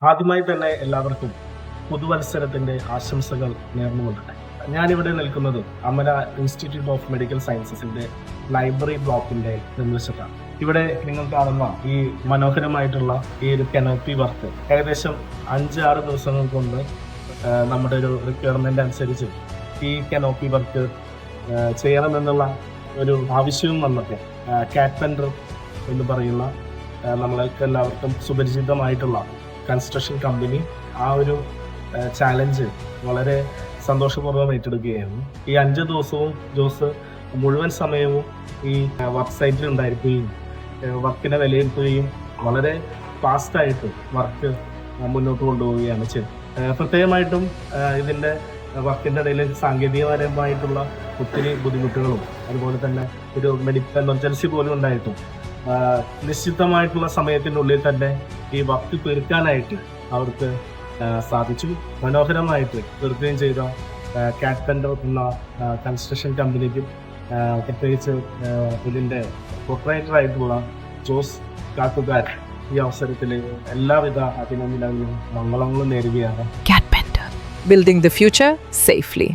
ആദ്യമായി തന്നെ എല്ലാവർക്കും പുതുവത്സരത്തിന്റെ ആശംസകൾ നേർന്നുകൊള്ളട്ടെ. ഞാനിവിടെ നിൽക്കുന്നത് അമല ഇൻസ്റ്റിറ്റ്യൂട്ട് ഓഫ് മെഡിക്കൽ സയൻസസിന്റെ ലൈബ്രറി ബ്ലോക്കിന്റെ മുൻവശത്താണ്. ഇവിടെ നിങ്ങൾ കാണുന്ന ഈ മനോഹരമായിട്ടുള്ള ഈ ഒരു കനോപ്പി വർക്ക് ഏകദേശം 5-6 ദിവസങ്ങൾ കൊണ്ട് നമ്മുടെ ഒരു റിക്വയർമെന്റ് അനുസരിച്ച് ഈ കനോപ്പി വർക്ക് ചെയ്യണമെന്നുള്ള ഒരു ആവശ്യവും വന്നപ്പോൾ കാറ്റ്പെൻഡർ എന്ന് പറയുന്ന നമ്മൾക്ക് എല്ലാവർക്കും സുപരിചിതമായിട്ടുള്ള കൺസ്ട്രക്ഷൻ കമ്പനി ആ ഒരു ചാലഞ്ച് വളരെ സന്തോഷപൂർവ്വം ഏറ്റെടുക്കുകയായിരുന്നു. ഈ 5 ദിവസവും ജോസ് മുഴുവൻ സമയവും ഈ വർക്ക് സൈറ്റിൽ ഉണ്ടായിരിക്കുകയും വർക്കിനെ വിലയിരുത്തുകയും വളരെ ഫാസ്റ്റായിട്ട് വർക്ക് മുന്നോട്ട് കൊണ്ടുപോവുകയാണ് ചെയ്തത്. പ്രത്യേകമായിട്ടും ഇതിൻ്റെ വർക്കിൻ്റെ ഇടയിൽ സാങ്കേതികപരമായിട്ടുള്ള ഒത്തിരി ബുദ്ധിമുട്ടുകളും അതുപോലെ തന്നെ ഒരു മെഡിക്കൽ എമർജൻസി പോലും ഉണ്ടായിട്ടും നിശ്ചിതമായിട്ടുള്ള സമയത്തിനുള്ളിൽ തന്നെ ഈ വർക്ക് തീർക്കാനായിട്ട് അവർക്ക് സാധിച്ചു. മനോഹരമായിട്ട് തീർക്കുകയും ചെയ്ത കാറ്റ്പെൻഡർ എന്ന കൺസ്ട്രക്ഷൻ കമ്പനിക്കും പ്രത്യേകിച്ച് ഇതിൻ്റെ പ്രൊപ്പറേറ്ററായിട്ടുള്ള ജോസ് കാട്ടുകാർ ഈ അവസരത്തിൽ എല്ലാവിധ അഭിനന്ദനങ്ങളും മംഗളങ്ങളും നേരുകയാണ്. Cat Bender, building the future safely.